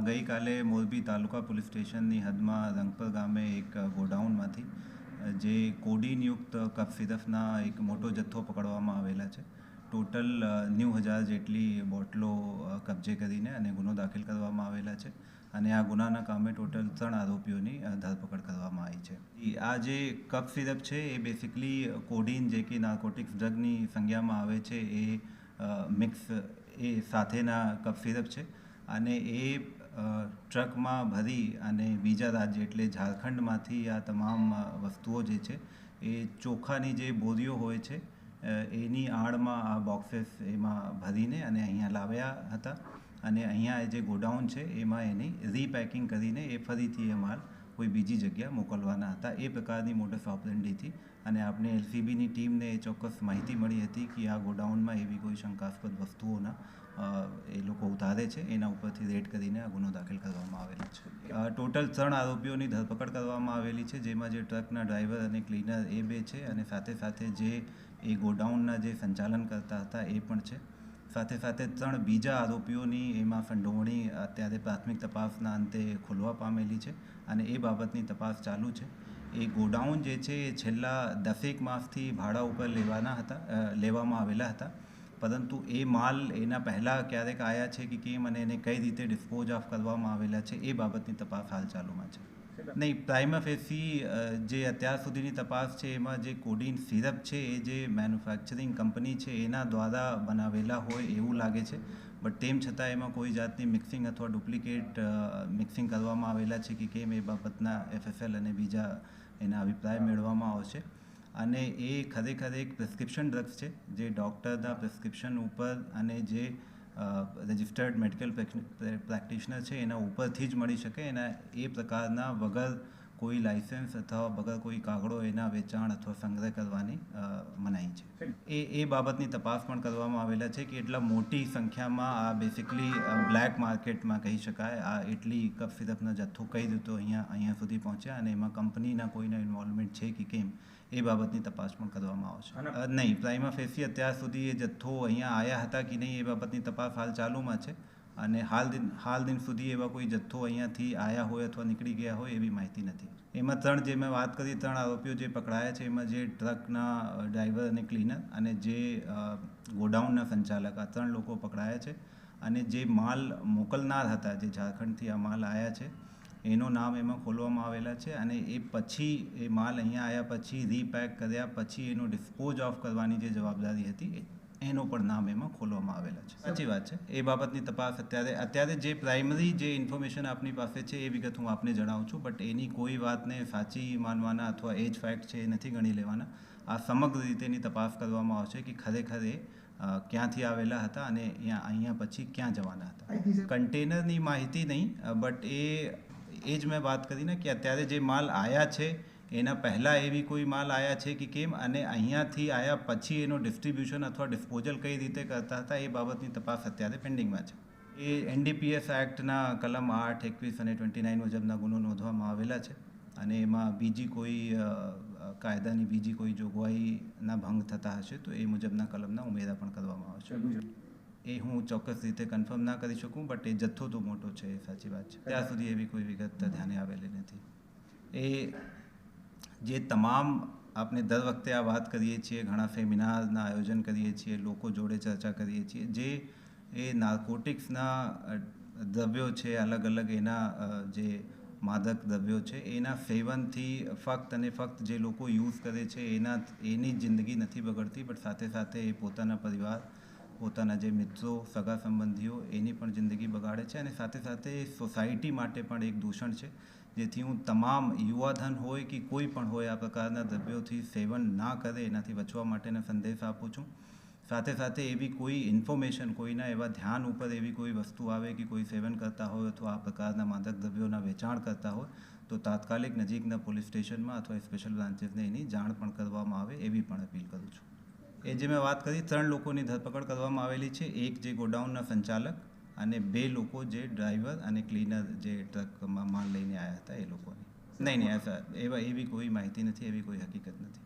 ગઈકાલે મોરબી તાલુકા પોલીસ સ્ટેશનની હદમાં રંગપર ગામે એક ગોડાઉનમાંથી જે કોડીનયુક્ત કફ સિરપના એક મોટો જથ્થો પકડવામાં આવેલા છે. ટોટલ 90,000 જેટલી બોટલો કબજે કરીને અને ગુનો દાખલ કરવામાં આવેલા છે અને આ ગુનાના કામે ટોટલ 3 આરોપીઓની ધરપકડ કરવામાં આવી છે. આ જે કફ સિરપ છે એ બેસિકલી કોડીન જે કે નાર્કોટિક્સ ડ્રગની સંજ્ઞામાં આવે છે એ મિક્સ એ સાથેના કફ સિરપ છે અને એ ટ્રકમાં ભરી અને બીજા રાજ્ય એટલે ઝારખંડમાંથી આ તમામ વસ્તુઓ જે છે એ ચોખાની જે બોરીઓ હોય છે એની આડમાં આ બોક્સેસ એમાં ભરીને અને અહીંયા લાવ્યા હતા અને અહીંયા જે ગોડાઉન છે એમાં એની રીપેકિંગ કરીને એ ફરીથી એ માલ કોઈ બીજી જગ્યા મોકલવાના હતા. એ પ્રકારની મોડસ ઓપરેન્ડીથી અને આપણે એલસીબીની ટીમને એ ચોક્કસ માહિતી મળી હતી કે આ ગોડાઉનમાં એવી કોઈ શંકાસ્પદ વસ્તુઓના એ લોકો ઉતારે છે. એના ઉપરથી રેડ કરીને આ ગુનો દાખલ કરવામાં આવેલો છે. ટોટલ 3 આરોપીઓની ધરપકડ કરવામાં આવેલી છે, જેમાં જે ટ્રકના ડ્રાઈવર અને ક્લીનર એ 2 છે અને સાથે સાથે જે એ ગોડાઉનના જે સંચાલન કરતા હતા એ પણ છે. સાથે સાથે 3 બીજા આરોપીઓની એમાં સંડોવણી અત્યારે પ્રાથમિક તપાસના અંતે ખુલવા પામેલી છે અને એ બાબતની તપાસ ચાલુ છે. એ ગોડાઉન જે છે એ છેલ્લા 10 માસથી ભાડા ઉપર લેવામાં આવેલા હતા, પરંતુ એ માલ એના પહેલાં ક્યારેક આવ્યા છે કે કેમ અને એને કઈ રીતે ડિસ્પોઝ ઓફ કરવામાં આવેલા છે એ બાબતની તપાસ હાલ ચાલુમાં છે. નહીં, પ્રાઇમા ફેસી જે અત્યાર સુધીની તપાસ છે એમાં જે કોડીન સિરપ છે એ જે મેન્યુફેક્ચરિંગ કંપની છે એના દ્વારા બનાવેલા હોય એવું લાગે છે, બટ તેમ છતાં એમાં કોઈ જાતની મિક્સિંગ અથવા ડુપ્લિકેટ મિક્સિંગ કરવામાં આવેલા છે કે કેમ એ બાબતના FFL અને બીજા એના અભિપ્રાય મેળવવામાં આવશે. અને એ ખરેખર એક પ્રિસ્ક્રિપ્શન ડ્રગ્સ છે જે ડૉક્ટરના પ્રિસ્ક્રિપ્શન ઉપર અને જે રજિસ્ટર્ડ મેડિકલ પ્રેક્ટિશનર છે એના ઉપરથી જ મળી શકે. એના એ પ્રકારના વગર કોઈ લાઇસન્સ અથવા વગર કોઈ કાગળો એના વેચાણ અથવા સંગ્રહ કરવાની મનાઈ છે. એ બાબતની તપાસ પણ કરવામાં આવેલા છે કે એટલા મોટી સંખ્યામાં આ બેસિકલી બ્લેક માર્કેટમાં કહી શકાય આ એટલી કફ સિરપનો જથ્થો કઈ રીતે અહીંયા સુધી પહોંચ્યા અને એમાં કંપનીના કોઈના ઇન્વોલ્વમેન્ટ છે કે કેમ એ બાબતની તપાસ પણ કરવામાં આવશે. નહીં, પ્રાઇમા ફેસી અત્યાર સુધી એ જથ્થો અહીંયા આવ્યા હતા કે નહીં એ બાબતની તપાસ હાલ ચાલુમાં છે અને હાલ દિન સુધી એવા કોઈ જથ્થો અહીંયાથી આવ્યા હોય અથવા નીકળી ગયા હોય એવી માહિતી નથી. એમાં 3 જે મેં વાત કરી 3 આરોપીઓ જે પકડાયા છે એમાં જે ટ્રકના ડ્રાઈવર અને ક્લીનર અને જે ગોડાઉનના સંચાલક આ 3 લોકો પકડાયા છે અને જે માલ મોકલનાર હતા જે ઝારખંડથી આ માલ આવ્યા છે એનું નામ એમાં ખોલવામાં આવેલા છે અને એ પછી એ માલ અહીંયા આવ્યા પછી રીપેક કર્યા પછી એનો ડિસ્પોઝ ઓફ કરવાની જે જવાબદારી હતી એનું પણ નામ એમાં ખોલવામાં આવેલા છે. સાચી વાત છે. એ બાબતની તપાસ અત્યારે જે પ્રાઇમરી જે ઇન્ફોર્મેશન આપની પાસે છે એ વિગત હું આપને જણાવું છું, બટ એની કોઈ વાતને સાચી માનવાના અથવા એ જ ફેક્ટ છે એ નથી ગણી લેવાના. આ સમગ્ર રીતેની તપાસ કરવામાં આવશે કે ખરેખર એ ક્યાંથી આવેલા હતા અને અહીંયા પછી ક્યાં જવાના હતા. કન્ટેનરની માહિતી નહીં, બટ એ જ મેં વાત કરી ને કે અત્યારે જે માલ આવ્યા છે એના પહેલાં એવી કોઈ માલ આવ્યા છે કે કેમ અને અહીંયાથી આવ્યા પછી એનો ડિસ્ટ્રીબ્યુશન અથવા ડિસ્પોઝલ કઈ રીતે કરતા હતા એ બાબતની તપાસ અત્યારે પેન્ડિંગમાં છે. એ NDPS એક્ટના કલમ 8, 21 અને 29 મુજબના ગુનો નોંધવામાં આવેલા છે અને એમાં બીજી કોઈ કાયદાની બીજી કોઈ જોગવાઈના ભંગ થતા હશે તો એ મુજબના કલમના ઉમેરા પણ કરવામાં આવશે. એ હું ચોક્કસ રીતે કન્ફર્મ ના કરી શકું, બટ એ જથ્થો તો મોટો છે, એ સાચી વાત છે. ત્યાં સુધી એવી કોઈ વિગત ધ્યાને આવેલી નથી. એ જે તમામ આપણે દર વખતે આ વાત કરીએ છીએ, ઘણા સેમિનારના આયોજન કરીએ છીએ, લોકો જોડે ચર્ચા કરીએ છીએ, જે એ નાર્કોટિક્સના દ્રવ્યો છે અલગ અલગ એના જે માદક દ્રવ્યો છે એના સેવનથી ફક્ત અને ફક્ત જે લોકો યુઝ કરે છે એની જિંદગી નથી બગડતી, બટ સાથે સાથે એ પોતાના પરિવાર, પોતાના જે મિત્રો, સગા સંબંધીઓ એની પણ જિંદગી બગાડે છે અને સાથે સાથે સોસાયટી માટે પણ એક દૂષણ છે. જેથી હું તમામ યુવાધન હોય કે કોઈ પણ હોય આ પ્રકારના દ્રવ્યોથી સેવન ના કરે એનાથી બચવા માટેના સંદેશ આપું છું. સાથે સાથે એવી કોઈ ઇન્ફોર્મેશન કોઈના એવા ધ્યાન ઉપર એવી કોઈ વસ્તુ આવે કે કોઈ સેવન કરતા હોય અથવા આ પ્રકારના માદક દ્રવ્યોના વેચાણ કરતા હોય તો તાત્કાલિક નજીકના પોલીસ સ્ટેશનમાં અથવા સ્પેશિયલ બ્રાન્ચીસને એની જાણ પણ કરવામાં આવે એવી પણ અપીલ કરું છું. એ જે મેં વાત કરી 3 લોકોની ધરપકડ કરવામાં આવેલી છે. એક જે ગોડાઉનના સંચાલક અને 2 લોકો જે ડ્રાઈવર અને ક્લીનર જે ટ્રકમાં માલ લઈને આવ્યા હતા એ લોકોની. નહીં, એવી કોઈ માહિતી નથી, એવી કોઈ હકીકત નથી.